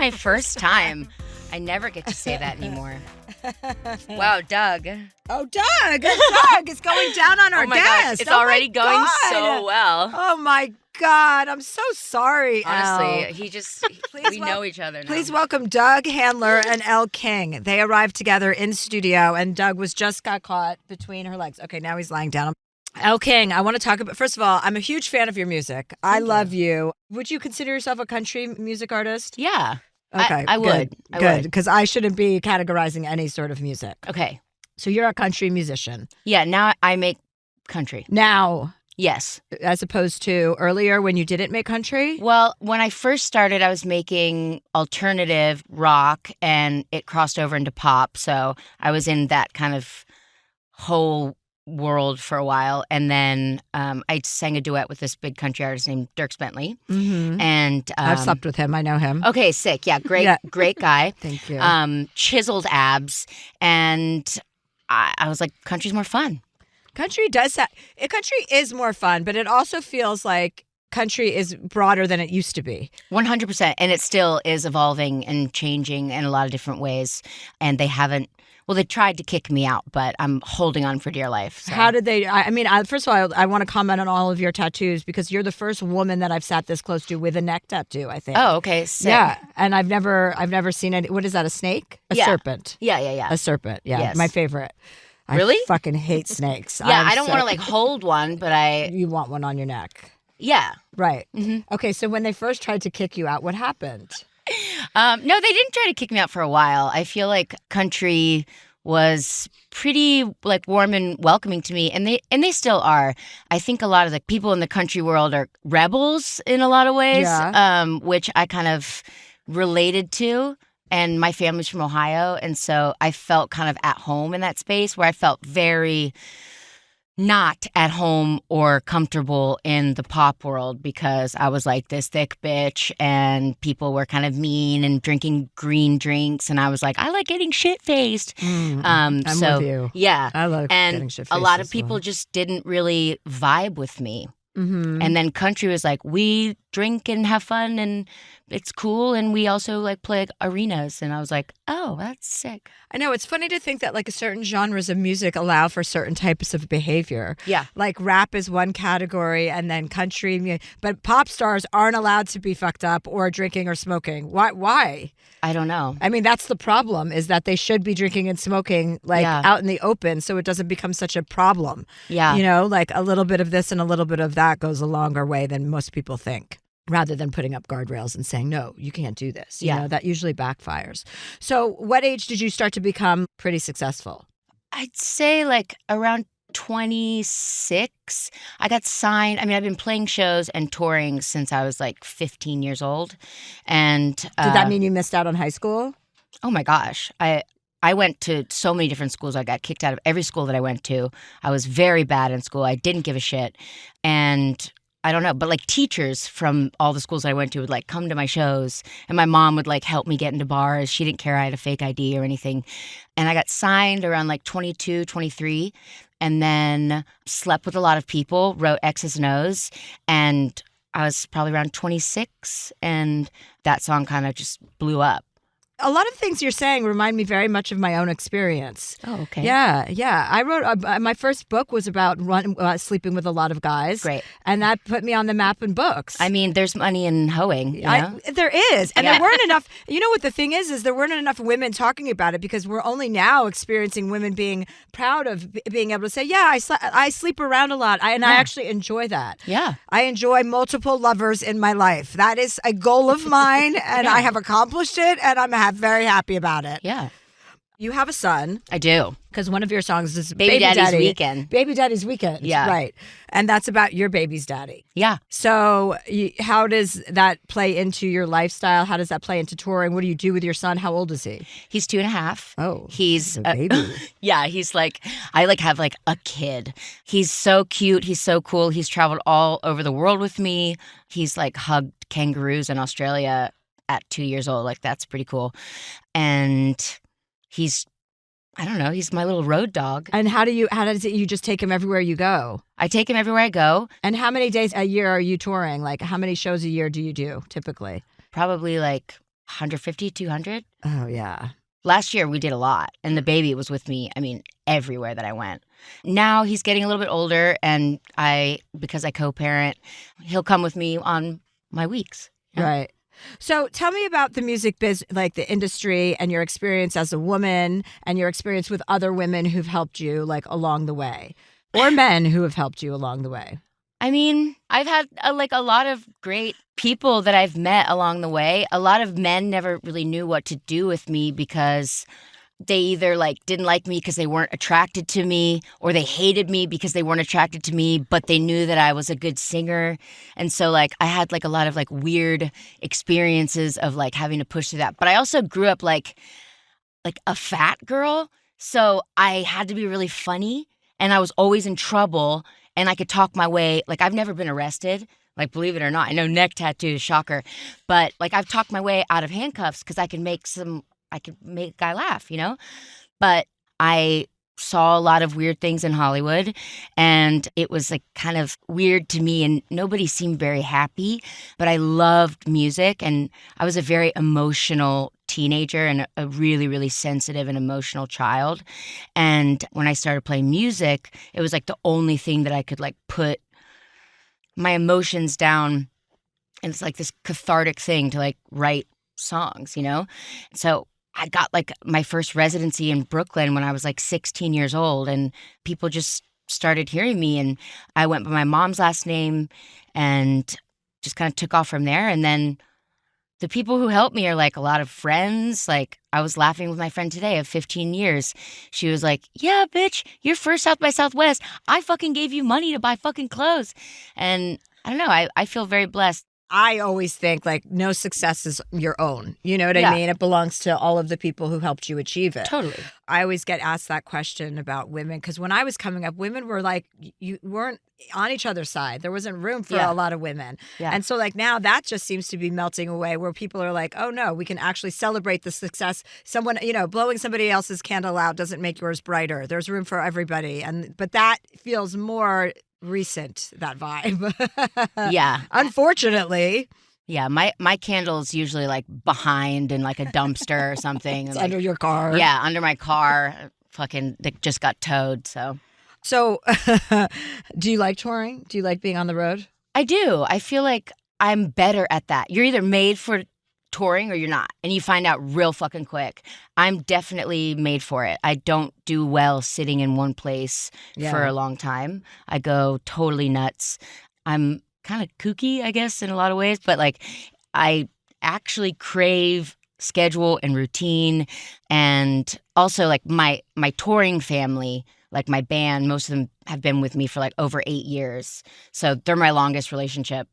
my first time. I never get to say that anymore. Wow, Doug. Oh, Doug. Doug is going down on our Oh my guest. gosh, it's already going so well. Oh, my God. I'm so sorry, Honestly, Elle. we know each other now. Please welcome Doug Handler and Elle King. They arrived together in studio, and Doug just got caught between her legs. Okay, now he's lying down. Elle King, I want to talk about, first of all, I'm a huge fan of your music. I love you. Would you consider yourself a country music artist? Yeah. Okay, I would. Good, because I shouldn't be categorizing any sort of music. Okay. So you're a country musician. Yeah, now I make country. Now, Yes. as opposed to earlier when you didn't make country? Well, when I first started, I was making alternative rock, and it crossed over into pop. So I was in that kind of whole world for a while. And then I sang a duet with this big country artist named Dierks Bentley. Mm-hmm. And I've slept with him. I know him. Okay, sick. Yeah, great, Yeah. great guy. Thank you. Chiseled abs. And I was like, country's more fun. Country is more fun, but it also feels like country is broader than it used to be. 100%. And it still is evolving and changing in a lot of different ways. And they tried to kick me out, but I'm holding on for dear life. So. How did they? First of all, I want to comment on all of your tattoos because you're the first woman that I've sat this close to with a neck tattoo, I think. Oh, okay. Sick. Yeah, and I've never seen any. What is that? A snake? A serpent? Yeah. A serpent. Yeah, Yes. my favorite. Really? I fucking hate snakes. Yeah, I don't want to hold one, but You want one on your neck, yeah. right? Mm-hmm. Okay, so when they first tried to kick you out, what happened? No, they didn't try to kick me out for a while. I feel like country was pretty like warm and welcoming to me, and they still are. I think a lot of the people in the country world are rebels in a lot of ways, which I kind of related to. And my family's from Ohio, and so I felt kind of at home in that space where I felt very not at home or comfortable in the pop world because I was like this thick bitch and people were kind of mean and drinking green drinks, and I was like, I like getting shit-faced. I'm with you. Yeah. I love getting And shit-faced a lot as of people well. just didn't really vibe with me. Mm-hmm. And then country was like, we drink and have fun and it's cool. And we also like play arenas. And I was like, oh, that's sick. I know. It's funny to think that like certain genres of music allow for certain types of behavior. Yeah. Like rap is one category and then country. But pop stars aren't allowed to be fucked up or drinking or smoking. Why? I don't know. I mean, that's the problem is that they should be drinking and smoking like out in the open so it doesn't become such a problem. Yeah. You know, like a little bit of this and a little bit of that goes a longer way than most people think. Rather than putting up guardrails and saying, no, you can't do this. You know, that usually backfires. So what age did you start to become pretty successful? I'd say like around 26. I got signed. I mean, I've been playing shows and touring since I was like 15 years old. And Did that mean you missed out on high school? Oh my gosh. I went to so many different schools. I got kicked out of every school that I went to. I was very bad in school. I didn't give a shit. And I don't know, but like teachers from all the schools I went to would like come to my shows, and my mom would like help me get into bars. She didn't care I had a fake ID or anything. And I got signed around like 22, 23, and then slept with a lot of people, wrote X's and O's, and I was probably around 26, and that song kind of just blew up. A lot of things you're saying remind me very much of my own experience. Oh, okay. Yeah. I wrote, my first book was about sleeping with a lot of guys. Great. And that put me on the map in books. I mean, there's money in hoeing, you know? There is. And there weren't enough, you know what the thing is there weren't enough women talking about it because we're only now experiencing women being proud of being able to say, yeah, I sleep around a lot. I actually enjoy that. Yeah. I enjoy multiple lovers in my life. That is a goal of mine and I have accomplished it and I'm very happy about it. Yeah. You have a son. I do. Because one of your songs is Baby Daddy's Weekend. Baby Daddy's Weekend. Yeah. Right. And that's about your baby's daddy. Yeah. So how does that play into your lifestyle? How does that play into touring? What do you do with your son? How old is he? He's 2.5. Oh, he's a baby. Yeah, he's like, I like have like a kid. He's so cute. He's so cool. He's traveled all over the world with me. He's like hugged kangaroos in Australia at 2 years old. Like that's pretty cool. And I don't know, he's my little road dog. And how does it, you just take him everywhere you go? I take him everywhere I go. And how many days a year are you touring? Like how many shows a year do you do typically? Probably like 150, 200. Oh, yeah. Last year we did a lot, and the baby was with me, I mean, everywhere that I went. Now he's getting a little bit older, and because I co-parent, he'll come with me on my weeks. Yeah. Right. So tell me about the music like the industry and your experience as a woman and your experience with other women who've helped you like along the way, or men who have helped you along the way. I mean, I've had a lot of great people that I've met along the way. A lot of men never really knew what to do with me because they either didn't like me because they weren't attracted to me, or they hated me because they weren't attracted to me, but they knew that I was a good singer. And so I had a lot of weird experiences of having to push through that. But I also grew up like a fat girl, so I had to be really funny, and I was always in trouble, and I could talk my way. I've never been arrested. Believe it or not, I know neck tattoos, shocker. But I've talked my way out of handcuffs because I can make a guy laugh, But I saw a lot of weird things in Hollywood, and it was kind of weird to me, and nobody seemed very happy. But I loved music, and I was a very emotional teenager and a really, really sensitive and emotional child. And when I started playing music, it was the only thing that I could put my emotions down, and it's this cathartic thing to write songs, So I got my first residency in Brooklyn when I was 16 years old, and people just started hearing me, and I went by my mom's last name and just kind of took off from there. And then the people who helped me are a lot of friends. I was laughing with my friend today of 15 years. She was like, yeah, bitch, your first South by Southwest, I fucking gave you money to buy fucking clothes. And I don't know, I feel very blessed. I always think no success is your own. You know what Yeah. I mean? It belongs to all of the people who helped you achieve it. Totally. I always get asked that question about women because when I was coming up, women were you weren't on each other's side. There wasn't room for Yeah. a lot of women. Yeah. And so now that just seems to be melting away where people are oh no, we can actually celebrate the success. Someone, blowing somebody else's candle out doesn't make yours brighter. There's room for everybody. But that feels more recent, that vibe. Yeah. Unfortunately. Yeah, my candle's usually behind in a dumpster or something. It's And, under your car. Yeah, under my car. Fucking it just got towed, so. So do you like touring? Do you like being on the road? I do. I feel like I'm better at that. You're either made for touring or you're not, and you find out real fucking quick. I'm definitely made for it. I don't do well sitting in one place for a long time. I go totally nuts. I'm kind of kooky, I guess, in a lot of ways, but I actually crave schedule and routine. And also my touring family, my band, most of them have been with me for over 8 years. So they're my longest relationship,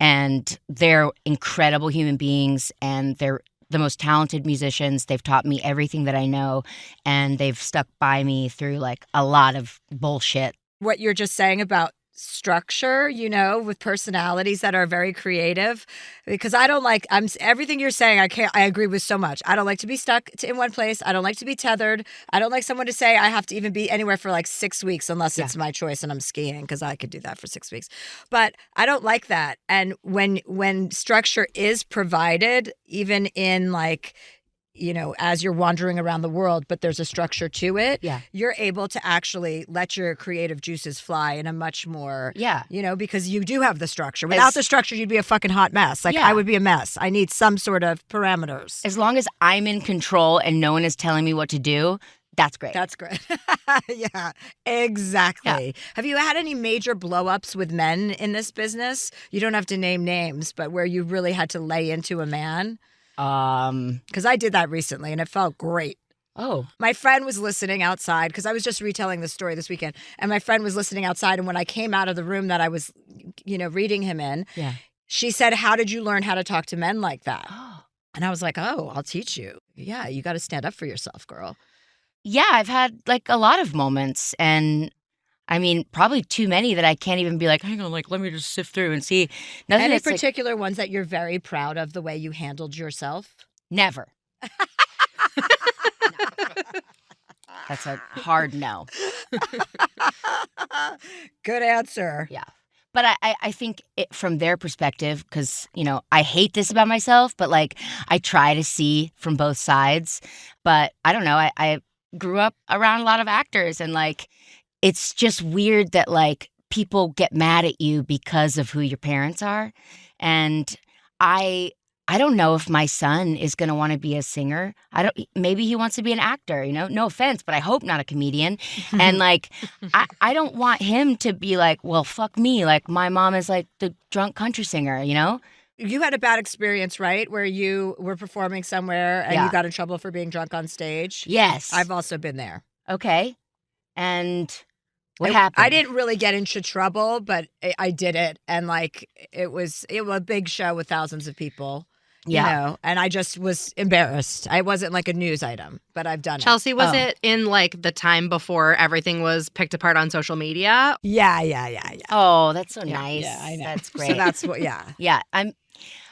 and they're incredible human beings, and they're the most talented musicians. They've taught me everything that I know, and they've stuck by me through a lot of bullshit. What you're just saying about structure, with personalities that are very creative, because I don't everything you're saying. I agree with so much. I don't like to be stuck in one place. I don't like to be tethered. I don't like someone to say I have to even be anywhere for 6 weeks unless it's my choice and I'm skiing, because I could do that for 6 weeks. But I don't like that. And when structure is provided, even in as you're wandering around the world, but there's a structure to it, you're able to actually let your creative juices fly in a much more, because you do have the structure. Without the structure, you'd be a fucking hot mess. I would be a mess. I need some sort of parameters. As long as I'm in control and no one is telling me what to do, that's great. That's great. Yeah, exactly. Yeah. Have you had any major blow-ups with men in this business? You don't have to name names, but where you really had to lay into a man? Because I did that recently and it felt great. Oh. My friend was listening outside because I was just retelling the story this weekend, and my friend was listening outside, and when I came out of the room that I was, reading him in, she said, how did you learn how to talk to men like that? Oh. And I was like, oh, I'll teach you. Yeah, you got to stand up for yourself, girl. Yeah, I've had a lot of moments, and I mean, probably too many that I can't even be hang on, let me just sift through and see. Nothing. Any particular ones that you're very proud of the way you handled yourself? Never. That's a hard no. Good answer. Yeah. But I think from their perspective, because, I hate this about myself, but like I try to see from both sides. But I don't know. I grew up around a lot of actors, and like it's just weird that like people get mad at you because of who your parents are. And I I don't know if my son is going to want to be a singer. Maybe he wants to be an actor, no offense, but I hope not a comedian. And like, I don't want him to be like, well, fuck me. Like my mom is like the drunk country singer, You had a bad experience, right? Where you were performing somewhere and Yeah. you got in trouble for being drunk on stage. Yes. I've also been there. Okay. And what happened? I didn't really get into trouble, but I did it. And like, it was a big show with thousands of people. Yeah. And I just was embarrassed. I wasn't like a news item, but I've done Chelsea, was Oh. it in like the time before everything was picked apart on social media? it. Yeah. Oh, that's so Yeah, nice. yeah, I know. That's great. So that's what, yeah. Yeah,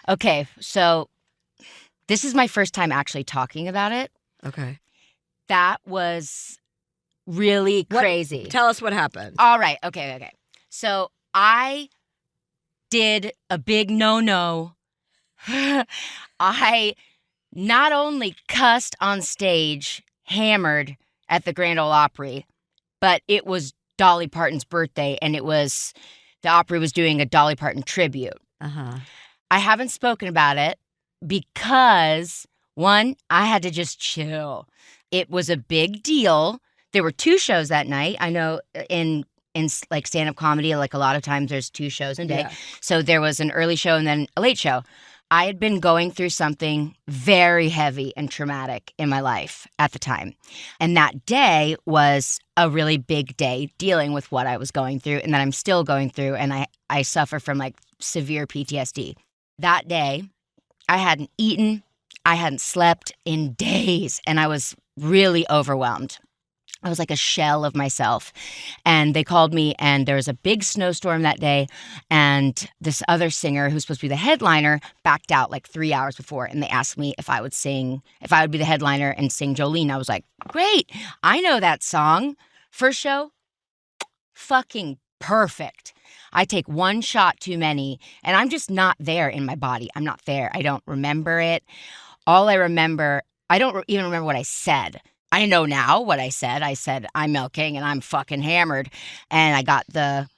okay. So this is my first time actually talking about it. Okay. That was really crazy. Tell us what happened. All right. Okay. So I did a big no. I not only cussed on stage, hammered at the Grand Ole Opry, but it was Dolly Parton's birthday, and the Opry was doing a Dolly Parton tribute. Uh-huh. I haven't spoken about it because, one, I had to just chill. It was a big deal. There were 2 shows that night. I know in like stand-up comedy, like a lot of times there's 2 shows a day. Yeah. So there was an early show and then a late show. I had been going through something very heavy and traumatic in my life at the time. And that day was a really big day dealing with what I was going through and that I'm still going through. And I suffer from like severe PTSD. That day, I hadn't eaten, I hadn't slept in days, and I was really overwhelmed. I was like a shell of myself. And they called me, and there was a big snowstorm that day. And this other singer who's supposed to be the headliner backed out like 3 hours before. And they asked me if I would be the headliner and sing Jolene. I was like, great. I know that song. First show, fucking perfect. I take 1 shot too many, and I'm just not there in my body. I'm not there. I don't remember it. All I remember, I don't even remember what I said. I know now what I said. I said, I'm Elle King and I'm fucking hammered. And I got the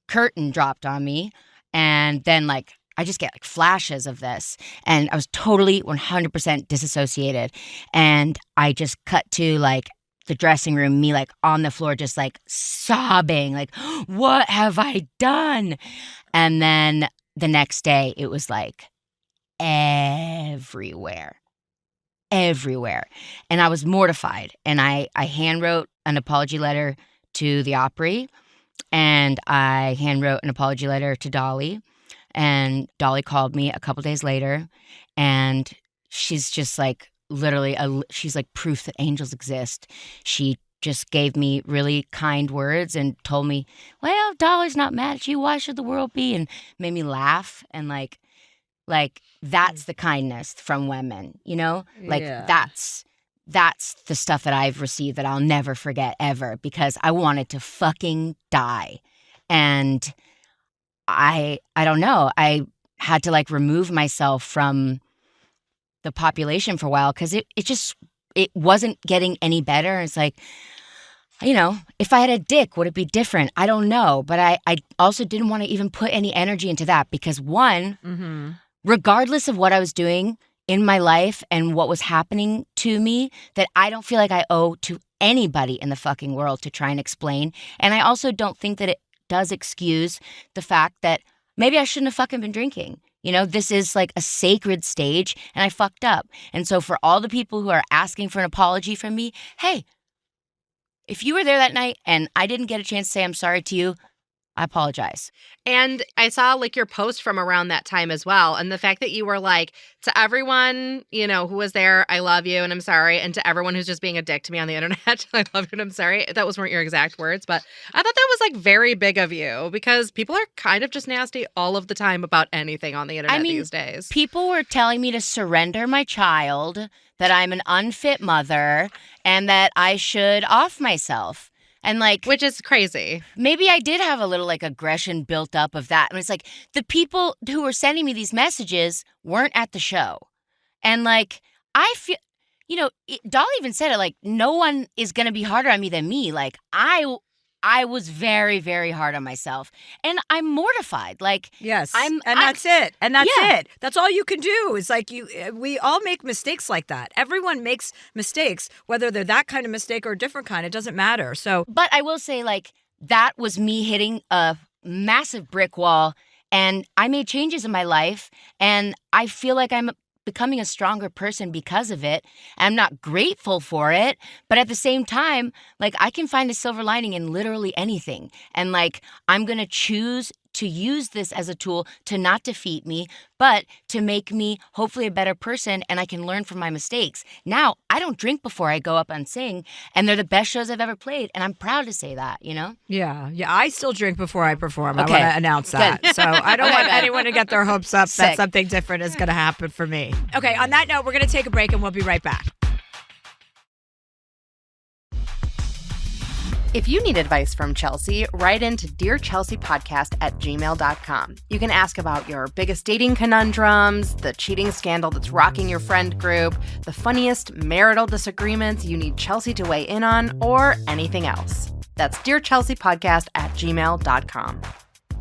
curtain dropped on me. And then like, I just get like flashes of this. And I was totally 100% disassociated. And I just cut to like the dressing room, me like on the floor, just like sobbing, like, what have I done? And then the next day it was like everywhere. And I was mortified. And I hand wrote an apology letter to the Opry, and I hand wrote an apology letter to Dolly. And Dolly called me a couple days later, and she's just like literally she's like proof that angels exist. She just gave me really kind words and told me, well, Dolly's not mad at you, why should the world be? And made me laugh. And like that's the kindness from women, like Yeah. that's the stuff that I've received that I'll never forget ever, because I wanted to fucking die. And I don't know, I had to like remove myself from the population for a while, because it wasn't getting any better. It's like, if I had a dick, would it be different? I don't know. But I also didn't want to even put any energy into that, because one, Mm-hmm. regardless of what I was doing in my life and what was happening to me, that I don't feel like I owe to anybody in the fucking world to try and explain. And I also don't think that it does excuse the fact that maybe I shouldn't have fucking been drinking. This is like a sacred stage, and I fucked up. And so for all the people who are asking for an apology from me, hey, if you were there that night and I didn't get a chance to say I'm sorry to you, I apologize. And I saw like your post from around that time as well. And the fact that you were like, to everyone, who was there, I love you and I'm sorry. And to everyone who's just being a dick to me on the internet, I love you and I'm sorry. That weren't your exact words, but I thought that was like very big of you, because people are kind of just nasty all of the time about anything on the internet these days. People were telling me to surrender my child, that I'm an unfit mother, and that I should off myself. And like, Which is crazy. maybe I did have a little like aggression built up of that. And it's like the people who were sending me these messages weren't at the show. And like, I feel, Dolly even said it, like, no one is going to be harder on me than me. Like, I was very, very hard on myself, and I'm mortified. Like, Yes. That's it. And that's it. That's all you can do. Is like we all make mistakes like that. Everyone makes mistakes, whether they're that kind of mistake or a different kind. It doesn't matter. So, but I will say, like, that was me hitting a massive brick wall, and I made changes in my life, and I feel like I'm becoming a stronger person because of it. I'm not grateful for it, but at the same time, like, I can find a silver lining in literally anything. And like, I'm going to choose to use this as a tool to not defeat me, but to make me hopefully a better person, and I can learn from my mistakes. Now, I don't drink before I go up and sing, and they're the best shows I've ever played, and I'm proud to say that, Yeah. I still drink before I perform. Okay. I want to announce that. Good. So I don't Okay, want good. anyone to get their hopes up that Sick. something different is going to happen for me. Okay, on that note, we're going to take a break and we'll be right back. If you need advice from Chelsea, write into dearchelseapodcast@gmail.com. You can ask about your biggest dating conundrums, the cheating scandal that's rocking your friend group, the funniest marital disagreements you need Chelsea to weigh in on, or anything else. That's dearchelseapodcast@gmail.com.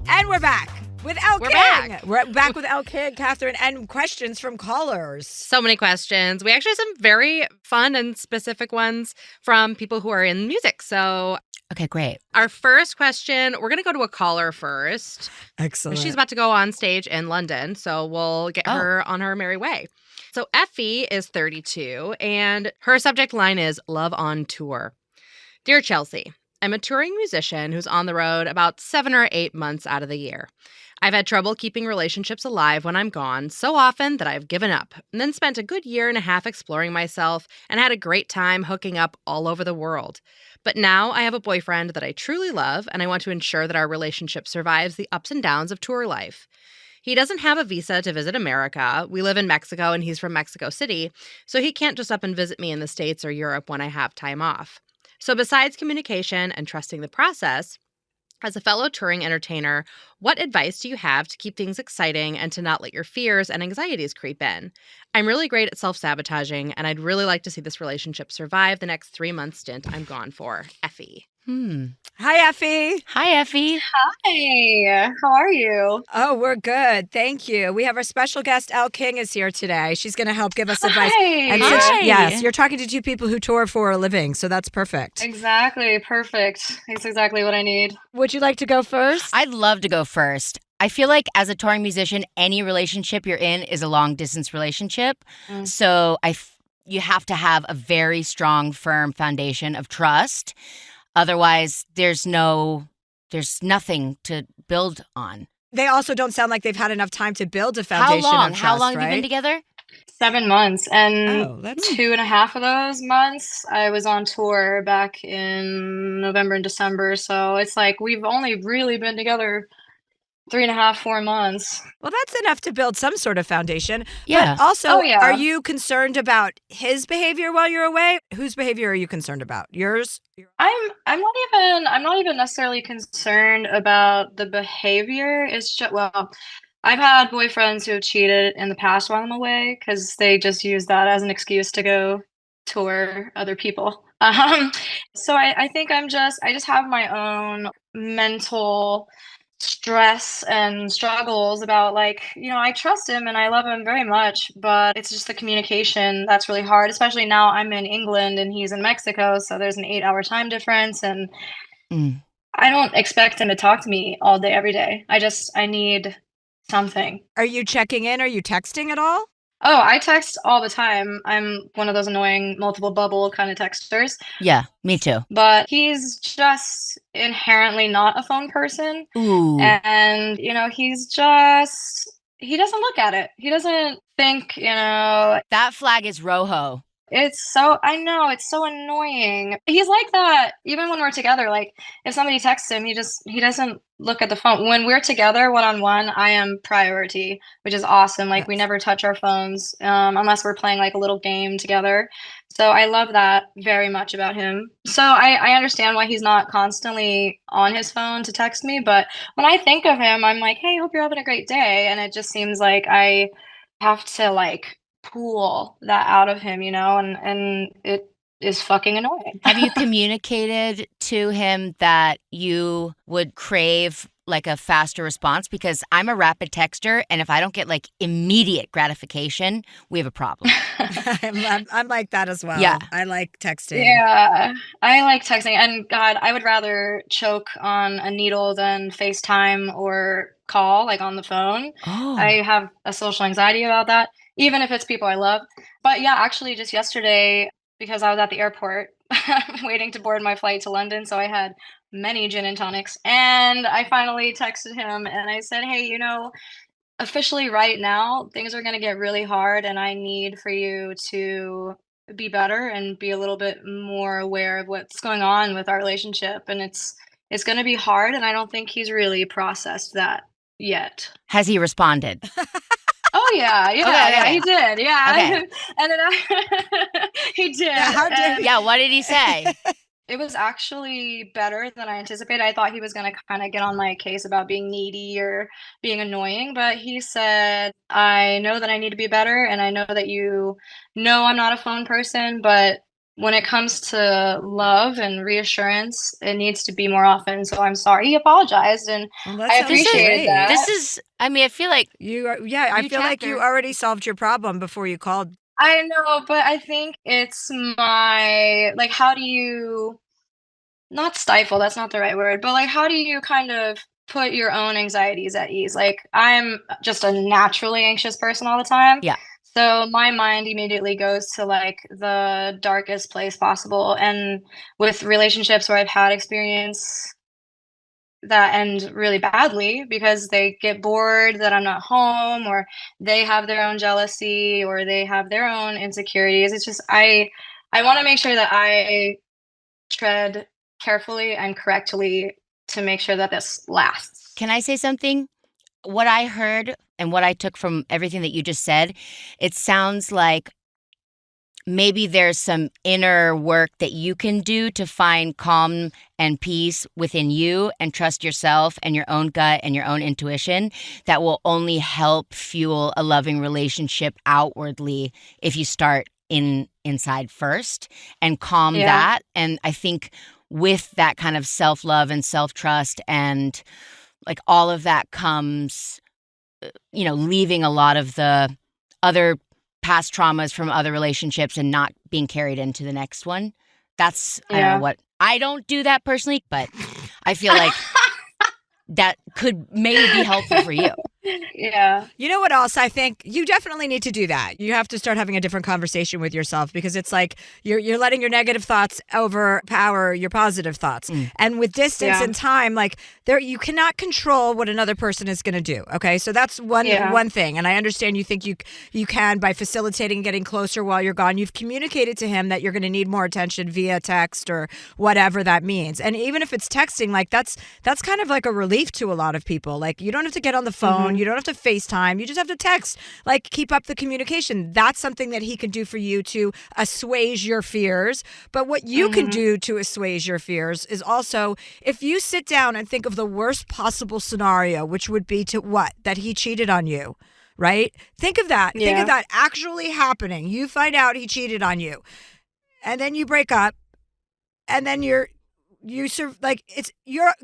And we're back with Elle We're King. back. We're back with Elle King, Catherine, and questions from callers. So many questions. We actually have some very fun and specific ones from people who are in music. So Okay, great. our first question, we're going to go to a caller first. Excellent. She's about to go on stage in London, so we'll get her on her merry way. So Effie is 32, and her subject line is Love on Tour. Dear Chelsea, I'm a touring musician who's on the road about 7 or 8 months out of the year. I've had trouble keeping relationships alive when I'm gone so often that I've given up, and then spent a good year and a half exploring myself and had a great time hooking up all over the world. But now I have a boyfriend that I truly love, and I want to ensure that our relationship survives the ups and downs of tour life. He doesn't have a visa to visit America. We live in Mexico, and he's from Mexico City, so he can't just up and visit me in the States or Europe when I have time off. So besides communication and trusting the process, as a fellow touring entertainer, what advice do you have to keep things exciting and to not let your fears and anxieties creep in? I'm really great at self-sabotaging, and I'd really like to see this relationship survive the next 3-month stint I'm gone for. Effie. Hi, Effie. Hi, Effie. Hi, how are you? Oh, we're good. Thank you. We have our special guest, Elle King, is here today. She's going to help give us advice. Hi. And Hi. yes, you're talking to two people who tour for a living, so that's perfect. Exactly, perfect. That's exactly what I need. Would you like to go first? I'd love to go first. I feel like as a touring musician, any relationship you're in is a long distance relationship. Mm. So you have to have a very strong, firm foundation of trust. Otherwise, there's nothing to build on. They also don't sound like they've had enough time to build a foundation How long? of trust, How long have you right? been together? 7 months, and Oh, that's 2.5 of those months I was on tour back in November and December. So it's like we've only really been together 3.5, 4 months. well, that's enough to build some sort of foundation. Yeah. But also, Oh, yeah. are you concerned about his behavior while you're away? Whose behavior are you concerned about? Yours? I'm not even necessarily concerned about the behavior. It's just, well, I've had boyfriends who have cheated in the past while I'm away because they just use that as an excuse to go tour other people. So I think I just have my own mental stress and struggles about, like, I trust him and I love him very much, but it's just the communication that's really hard, especially now I'm in England and he's in Mexico, so there's an 8-hour time difference, and I don't expect him to talk to me all day every day. I need something. Are you checking in? Are you texting at all? Oh, I text all the time. I'm one of those annoying multiple bubble kind of texters, Yeah, me too. but he's just inherently not a phone person. Ooh. And, he doesn't look at it. He doesn't think, That flag is Rojo. I know, it's so annoying. He's like that even when we're together. Like if somebody texts him, he doesn't look at the phone. When we're together one on one, I am priority, which is awesome. Like we Yes. never touch our phones unless we're playing like a little game together. So I love that very much about him. So I understand why he's not constantly on his phone to text me, but when I think of him, I'm like, hey, hope you're having a great day. And it just seems like I have to like pull that out of him, and it is fucking annoying. Have you communicated to him that you would crave like a faster response? Because I'm a rapid texter, and if I don't get like immediate gratification, we have a problem. I'm like that as well. Yeah. I like texting. Yeah, I like texting, and God, I would rather choke on a needle than FaceTime or call, like, on the phone. Oh. I have a social anxiety about that, even if it's people I love. But yeah, actually, just yesterday, because I was at the airport waiting to board my flight to London, so I had many gin and tonics, and I finally texted him and I said, "Hey, officially right now, things are going to get really hard, and I need for you to be better and be a little bit more aware of what's going on with our relationship. And it's going to be hard, and I don't think he's really processed that yet." Has he responded? Oh yeah, yeah, Okay, yeah, okay. he did, yeah. Okay. And then he did. Yeah, how did and Yeah, what did he say? It was actually better than I anticipated. I thought he was gonna kinda get on my case about being needy or being annoying, but he said, "I know that I need to be better, and I know that you know I'm not a phone person, but when it comes to love and reassurance, it needs to be more often, so I'm sorry." He apologized, and Well, that I sounds appreciated great. that. I feel like I New feel like you chapter. already solved your problem before you called. I know, but I think it's like, how do you not stifle, that's not the right word, but, like, how do you kind of put your own anxieties at ease? Like, I'm just a naturally anxious person all the time. Yeah. So my mind immediately goes to, like, the darkest place possible, and with relationships where I've had experience that end really badly because they get bored that I'm not home, or they have their own jealousy, or they have their own insecurities. It's just I wanna make sure that I tread carefully and correctly to make sure that this lasts. Can I say something? What I heard and what I took from everything that you just said, it sounds like maybe there's some inner work that you can do to find calm and peace within you and trust yourself and your own gut and your own intuition that will only help fuel a loving relationship outwardly if you start inside first and calm Yeah. that. And I think with that kind of self-love and self-trust and like all of that comes, leaving a lot of the other past traumas from other relationships and not being carried into the next one. That's, I don't Yeah. know what, I don't do that personally, but I feel like that could maybe be helpful for you. Yeah. You know what else? I think you definitely need to do that. You have to start having a different conversation with yourself because it's like you're letting your negative thoughts overpower your positive thoughts. And with distance Yeah. and time, like you cannot control what another person is going to do. Okay, so that's one thing. And I understand you think you can by facilitating getting closer while you're gone. You've communicated to him that you're going to need more attention via text or whatever that means. And even if it's texting, like that's kind of like a relief to a lot of people. Like you don't have to get on the phone. You don't have to FaceTime. You just have to text. Like keep up the communication. That's something that he can do for you to assuage your fears. But what you can do to assuage your fears is also if you sit down and think of the worst possible scenario, which would be to what? That he cheated on you, right? Think of that. Think Yeah. of that actually happening. You find out he cheated on you. And then you break up. And then you're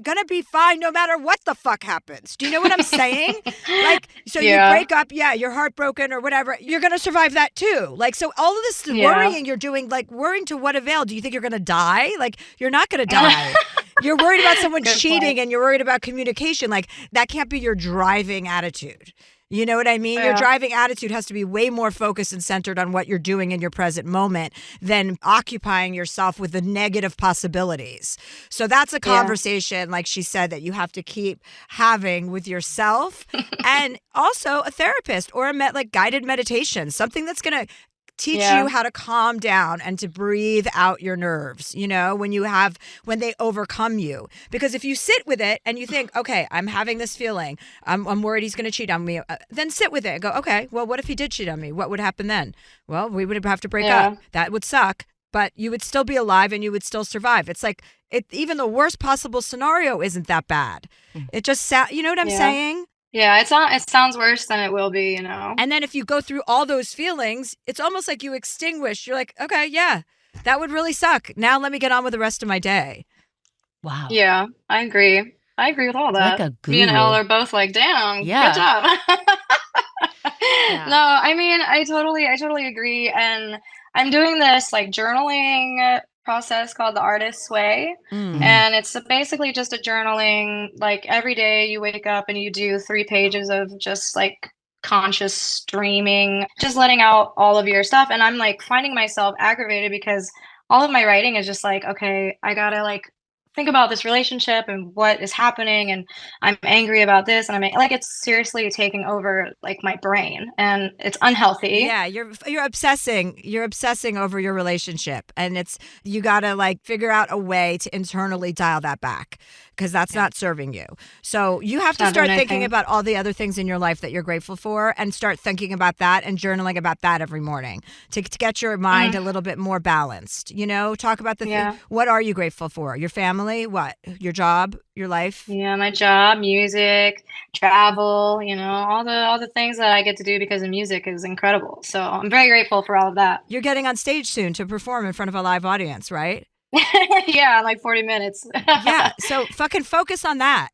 gonna be fine no matter what the fuck happens. Do you know what I'm saying? Like, so Yeah. you break up, yeah, you're heartbroken or whatever. You're gonna survive that too. Like, so all of this Yeah. worrying you're doing, like worrying to what avail? Do you think you're gonna die? Like, you're not gonna die. You're worried about someone Good cheating point. and you're worried about communication. Like, that can't be your driving attitude. You know what I mean? Your Yeah. driving attitude has to be way more focused and centered on what you're doing in your present moment than occupying yourself with the negative possibilities. So that's a conversation, like she said, that you have to keep having with yourself and also a therapist or like guided meditation, something that's going to teach Yeah. you how to calm down and to breathe out your nerves, when they overcome you. Because if you sit with it and you think, okay, I'm having this feeling, I'm worried he's going to cheat on me, then sit with it and go, okay, well, what if he did cheat on me? What would happen then? Well, we would have to break up. That would suck, but you would still be alive and you would still survive. It's like, even the worst possible scenario isn't that bad. It just, you know what I'm saying? Yeah, it sounds worse than it will be, you know. And then if you go through all those feelings, it's almost like you extinguish. You're like, okay, yeah, that would really suck. Now let me get on with the rest of my day. Wow. Yeah, I agree. I agree with all that. Like a Me and guru. Elle are both like, damn, Yeah. good job. Yeah. No, I mean, I totally agree. And I'm doing this like journaling process called the Artist's Way. And it's basically just a journaling, like every day you wake up and you do 3 pages of just like conscious streaming, just letting out all of your stuff. And I'm like finding myself aggravated because all of my writing is just like, okay, I gotta like think about this relationship and what is happening, and I'm angry about this, and I'm like, it's seriously taking over like my brain, and it's unhealthy. Yeah, you're obsessing over your relationship, and you got to like figure out a way to internally dial that back, because that's not serving you. So you have to Not start doing thinking anything. about all the other things in your life that you're grateful for, and start thinking about that and journaling about that every morning to get your mind a little bit more balanced. Talk about what are you grateful for? Your family, what? Your job, your life? Yeah, my job, music, travel, all the things that I get to do because of music is incredible. So I'm very grateful for all of that. You're getting on stage soon to perform in front of a live audience, right? Yeah, in like 40 minutes. Yeah, so fucking focus on that.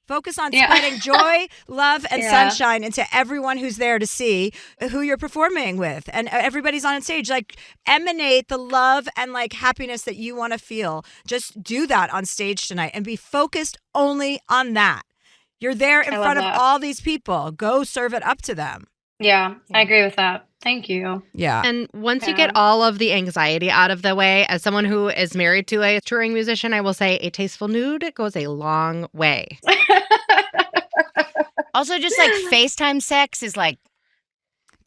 Focus on spreading joy, love, and sunshine into everyone who's there to see who you're performing with. And everybody's on stage. Like, emanate the love and like happiness that you want to feel. Just do that on stage tonight and be focused only on that. You're there in front of all these people. Go serve it up to them. Yeah, I agree with that. Thank you. Yeah. And once you get all of the anxiety out of the way, as someone who is married to a touring musician, I will say a tasteful nude goes a long way. Also, just like FaceTime sex is like,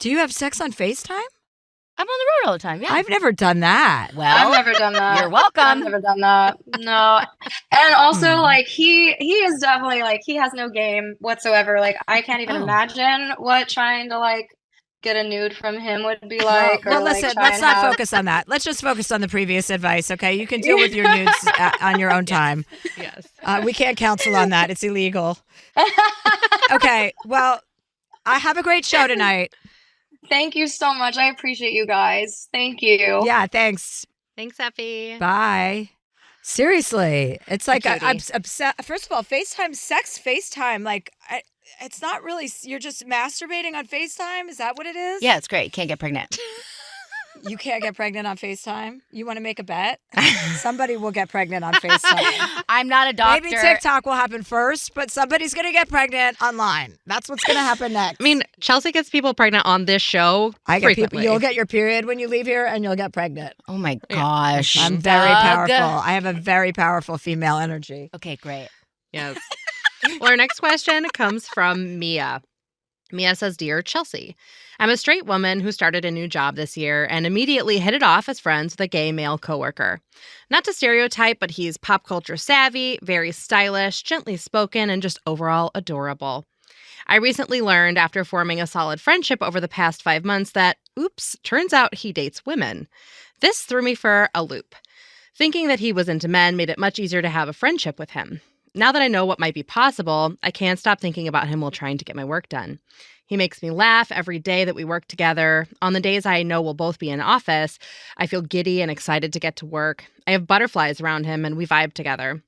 Do you have sex on FaceTime? I'm on the road all the time. Yeah. I've never done that. Well, I've never done that. you're welcome. I've never done that. No. And also, like, he is definitely, like, he has no game whatsoever. Like, I can't even imagine what trying to, like, get a nude from him would be like. Well, or, listen, like, try let's and not have... focus on that. Let's just focus on the previous advice, okay? You can deal with your nudes on your own time. Yes. We can't counsel on that. It's illegal. Okay, well, I have a great show tonight. Thank you so much. I appreciate you guys. Thank you. Yeah, thanks. Thanks, Effie. Bye. Seriously, it's like Judy. I'm upset. First of all, FaceTime sex, FaceTime, like it's not really. You're just masturbating on FaceTime. Is that what it is? Yeah, it's great. Can't get pregnant. You can't get pregnant on FaceTime. You want to make a bet? Somebody will get pregnant on FaceTime. I'm not a doctor. Maybe TikTok will happen first, but somebody's going to get pregnant online. That's what's going to happen next. I mean, Chelsea gets people pregnant on this show frequently. You'll get your period when you leave here, and you'll get pregnant. Oh my gosh. I'm very Doug. powerful. I have a very powerful female energy. Okay, great. Yes. Well, our next question comes from Mia. Mia says, Dear Chelsea, I'm a straight woman who started a new job this year and immediately hit it off as friends with a gay male coworker. Not to stereotype, but he's pop culture savvy, very stylish, gently spoken, and just overall adorable. I recently learned after forming a solid friendship over the past 5 months that, oops, turns out he dates women. This threw me for a loop. Thinking that he was into men made it much easier to have a friendship with him. Now that I know what might be possible, I can't stop thinking about him while trying to get my work done. He makes me laugh every day that we work together. On the days I know we'll both be in office, I feel giddy and excited to get to work. I have butterflies around him and we vibe together.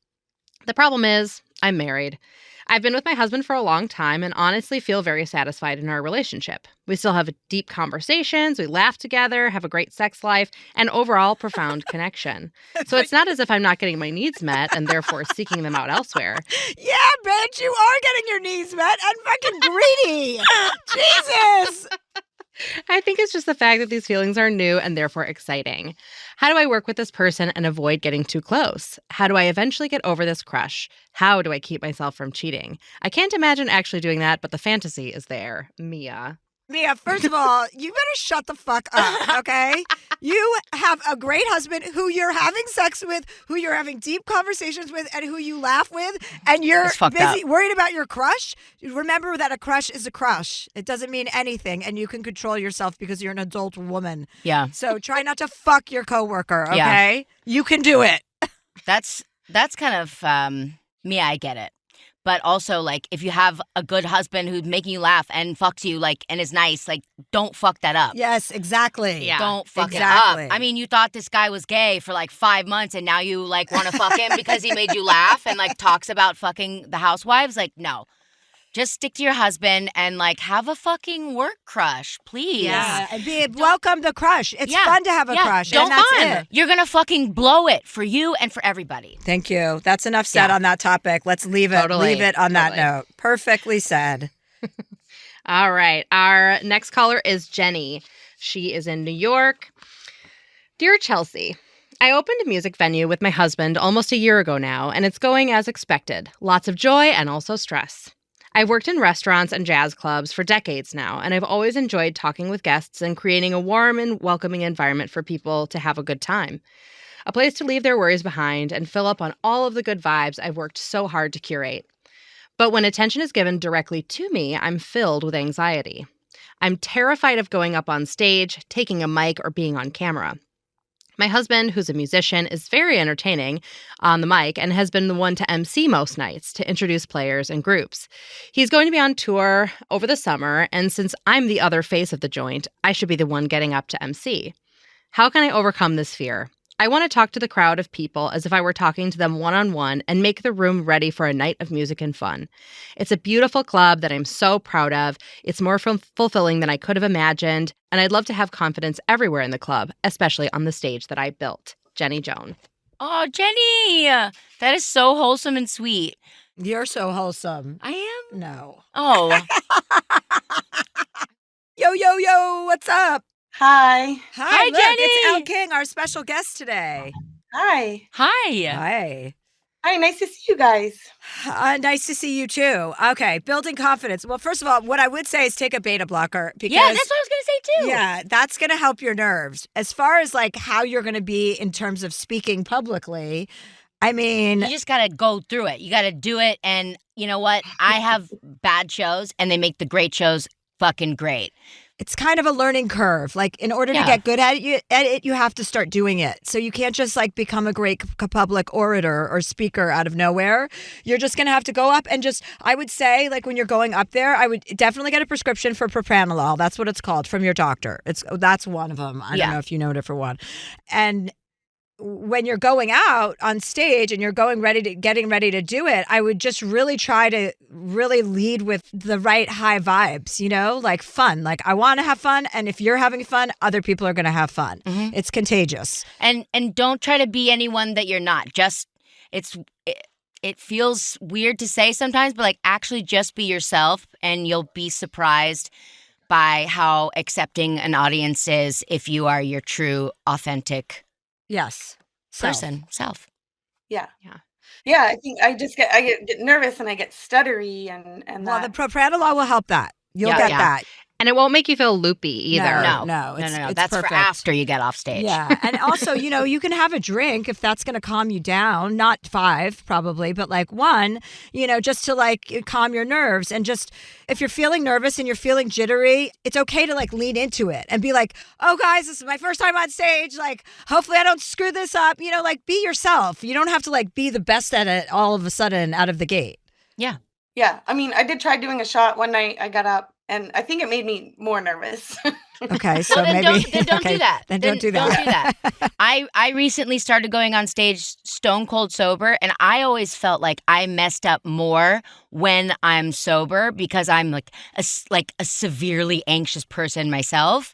The problem is, I'm married. I've been with my husband for a long time and honestly feel very satisfied in our relationship. We still have deep conversations, we laugh together, have a great sex life, and overall profound connection. So it's not as if I'm not getting my needs met and therefore seeking them out elsewhere. Yeah, bitch, you are getting your needs met and fucking greedy. Jesus. I think it's just the fact that these feelings are new and therefore exciting. How do I work with this person and avoid getting too close? How do I eventually get over this crush? How do I keep myself from cheating? I can't imagine actually doing that, but the fantasy is there. Mia. Mia, first of all, you better shut the fuck up, okay? You have a great husband who you're having sex with, who you're having deep conversations with, and who you laugh with, and you're busy worried about your crush. Remember that a crush is a crush. It doesn't mean anything, and you can control yourself because you're an adult woman. Yeah. So try not to fuck your coworker, okay? Yeah. You can do it. That's kind of me. I get it. But also, like, if you have a good husband who's making you laugh and fucks you, like, and is nice, like, don't fuck that up. Yes, exactly. Yeah. Don't fuck it up. I mean, you thought this guy was gay for, like, 5 months, and now you, like, want to fuck him because he made you laugh and, like, talks about fucking the housewives? Like, no. Just stick to your husband and, like, have a fucking work crush, please. Yeah, and welcome the crush. It's fun to have a crush, and that's it. You're going to fucking blow it for you and for everybody. Thank you. That's enough said on that topic. Let's leave it on that note. Perfectly said. All right. Our next caller is Jenny. She is in New York. Dear Chelsea, I opened a music venue with my husband almost a year ago now, and it's going as expected. Lots of joy and also stress. I've worked in restaurants and jazz clubs for decades now, and I've always enjoyed talking with guests and creating a warm and welcoming environment for people to have a good time. A place to leave their worries behind and fill up on all of the good vibes I've worked so hard to curate. But when attention is given directly to me, I'm filled with anxiety. I'm terrified of going up on stage, taking a mic, or being on camera. My husband, who's a musician, is very entertaining on the mic and has been the one to MC most nights to introduce players and groups. He's going to be on tour over the summer, and since I'm the other face of the joint, I should be the one getting up to MC. How can I overcome this fear? I want to talk to the crowd of people as if I were talking to them one-on-one and make the room ready for a night of music and fun. It's a beautiful club that I'm so proud of. It's more fulfilling than I could have imagined, and I'd love to have confidence everywhere in the club, especially on the stage that I built. Jenny Joan. Oh, Jenny! That is so wholesome and sweet. You're so wholesome. I am? No. Oh. Yo, what's up? Hi. Hi, look, Jenny. It's Elle King, our special guest today. Hi. Hi. Hi, nice to see you guys. Nice to see you too. Okay, building confidence. Well, first of all, what I would say is take a beta blocker. Because, yeah, that's what I was going to say too. Yeah, that's going to help your nerves. As far as like how you're going to be in terms of speaking publicly, I mean... You just got to go through it. You got to do it. And you know what? I have bad shows and they make the great shows fucking great. It's kind of a learning curve. Like, in order to get good at it, you have to start doing it. So you can't just, like, become a great public orator or speaker out of nowhere. You're just going to have to go up and just, I would say, like, when you're going up there, I would definitely get a prescription for propranolol. That's what it's called, from your doctor. That's one of them. I don't know if you know a different one. And when you're going out on stage and you're getting ready to do it, I would just really try to really lead with the right high vibes, you know, like fun. Like, I want to have fun. And if you're having fun, other people are going to have fun. Mm-hmm. It's contagious. And don't try to be anyone that you're not. Just, it feels weird to say sometimes, but like actually just be yourself and you'll be surprised by how accepting an audience is if you are your true, authentic self. Yeah. I think I get nervous and I get stuttery and well, the propranolol will help that. You'll get that. And it won't make you feel loopy either. No. It's That's perfect. For after you get off stage. Yeah. And also, you know, you can have a drink if that's going to calm you down. Not 5 probably, but like 1, you know, just to like calm your nerves. And just if you're feeling nervous and you're feeling jittery, it's okay to like lean into it and be like, oh guys, this is my first time on stage. Like, hopefully I don't screw this up. You know, like be yourself. You don't have to like be the best at it all of a sudden out of the gate. Yeah. Yeah. I mean, I did try doing a shot one night. I got up. And I think it made me more nervous. Okay, so well, maybe don't do that. Then don't do that. Don't do that. I recently started going on stage stone cold sober, and I always felt like I messed up more when I'm sober because I'm like a severely anxious person myself.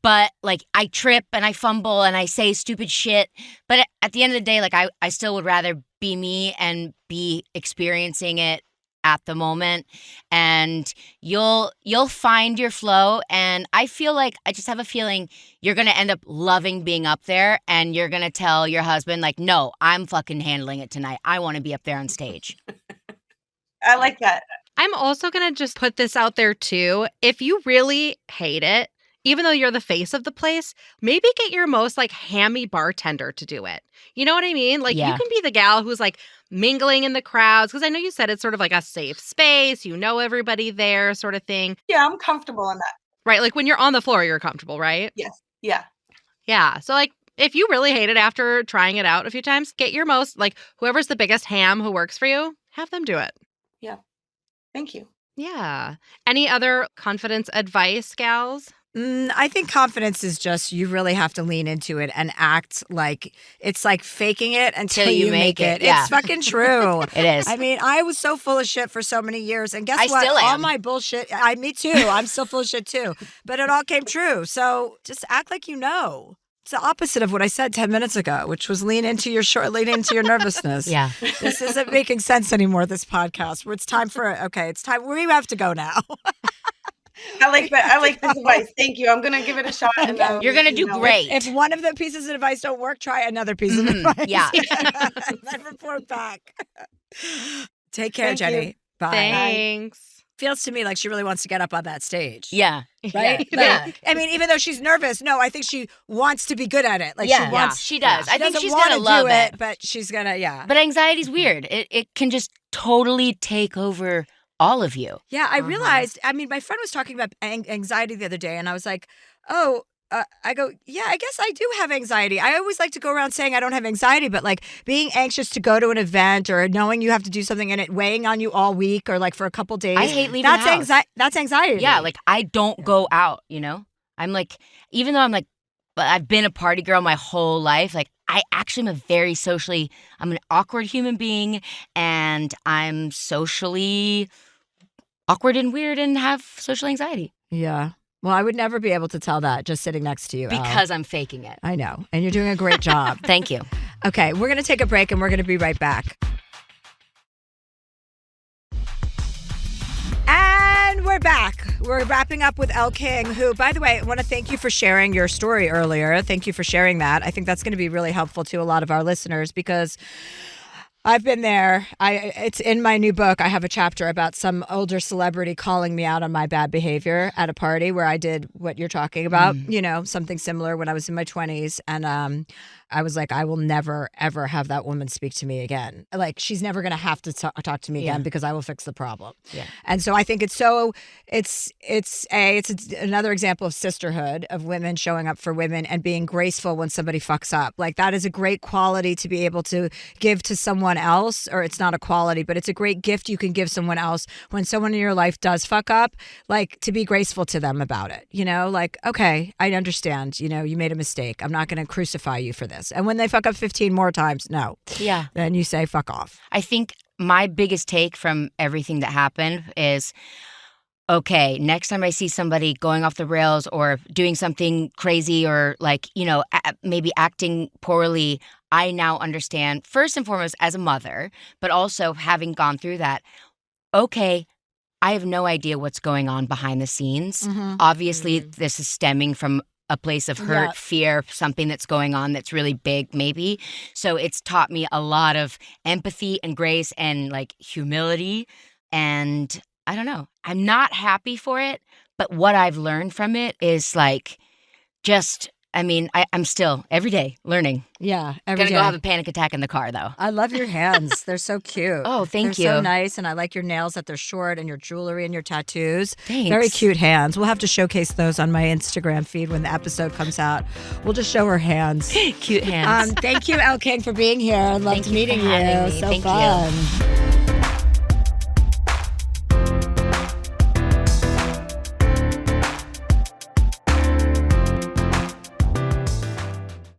But like I trip and I fumble and I say stupid shit. But at the end of the day, like I still would rather be me and be experiencing it at the moment, and you'll find your flow. And I just have a feeling you're gonna end up loving being up there, and you're gonna tell your husband like, no, I'm fucking handling it tonight. I want to be up there on stage. I like that. I'm also going to just put this out there too. If you really hate it, even though you're the face of the place, maybe get your most like hammy bartender to do it. You know what I mean? Like you can be the gal who's like mingling in the crowds. Because I know you said it's sort of like a safe space. You know everybody there sort of thing. Yeah, I'm comfortable in that. Right. Like when you're on the floor, you're comfortable, right? Yes. Yeah. Yeah. So like if you really hate it after trying it out a few times, get your most like whoever's the biggest ham who works for you, have them do it. Yeah. Thank you. Yeah. Any other confidence advice, gals? I think confidence is just you really have to lean into it and act like it's like faking it until you make it. Yeah. It's fucking true. It is. I mean, I was so full of shit for so many years. And guess I what? still am. All my bullshit, me too. I'm still full of shit too. But it all came true. So just act like you know. It's the opposite of what I said 10 minutes ago, which was lean into your nervousness. Yeah. This isn't making sense anymore, this podcast. It's time it's time. We have to go now. I like that. I like this advice. Thank you. I'm gonna give it a shot. And You're gonna do great. If one of the pieces of advice don't work, try another piece of advice. Yeah. And then report back. Take care, Thank Jenny. you. Bye. Thanks. Feels to me like she really wants to get up on that stage. Yeah. Right? Yeah. Like, I mean, even though she's nervous, no, I think she wants to be good at it. Like Yeah. she wants. She does. She I think doesn't she's wanna gonna love do it. but she's gonna. Yeah. But anxiety's weird. It can just totally take over all of you. Yeah, I realized, I mean, my friend was talking about anxiety the other day, and I was like, I go, yeah, I guess I do have anxiety. I always like to go around saying I don't have anxiety, but like being anxious to go to an event or knowing you have to do something and it weighing on you all week or like for a couple days. I hate leaving the house. That's anxiety. Yeah, like I don't go out, you know? I'm like, even though I'm like, I've been a party girl my whole life, like I actually am I'm an awkward human being and I'm socially awkward and weird and have social anxiety. Yeah. Well, I would never be able to tell that just sitting next to you. Because I'm faking it. I know. And you're doing a great job. Thank you. Okay, we're going to take a break and we're going to be right back. And we're back. We're wrapping up with Elle King, who, by the way, I want to thank you for sharing your story earlier. Thank you for sharing that. I think that's going to be really helpful to a lot of our listeners because I've been there. It's in my new book. I have a chapter about some older celebrity calling me out on my bad behavior at a party where I did what you're talking about, you know, something similar when I was in my 20s. And I was like, I will never, ever have that woman speak to me again. Like, she's never going to have to talk to me again because I will fix the problem. Yeah. And so I think it's another example of sisterhood, of women showing up for women and being graceful when somebody fucks up. Like, that is a great quality to be able to give to someone else, or it's not a quality, but it's a great gift you can give someone else when someone in your life does fuck up, like to be graceful to them about it. You know, like, okay, I understand, you know, you made a mistake. I'm not going to crucify you for this. And when they fuck up 15 more times, no. Yeah. Then you say, fuck off. I think my biggest take from everything that happened is, okay, next time I see somebody going off the rails or doing something crazy or like, you know, maybe acting poorly, I now understand, first and foremost, as a mother, but also having gone through that, okay, I have no idea what's going on behind the scenes. Obviously, this is stemming from a place of hurt, fear, something that's going on that's really big, maybe. So it's taught me a lot of empathy and grace and like humility. And I don't know, I'm not happy for it, but what I've learned from it is like just, I mean, I'm still every day learning. Yeah, every day. Gonna go have a panic attack in the car though. I love your hands. They're so cute. Oh, thank you. They're so nice, and I like your nails that they're short and your jewelry and your tattoos. Thanks. Very cute hands. We'll have to showcase those on my Instagram feed when the episode comes out. We'll just show her hands. Cute hands. Thank you, Elle King, for being here. I loved Thank you meeting for having you. me. So Thank fun. you.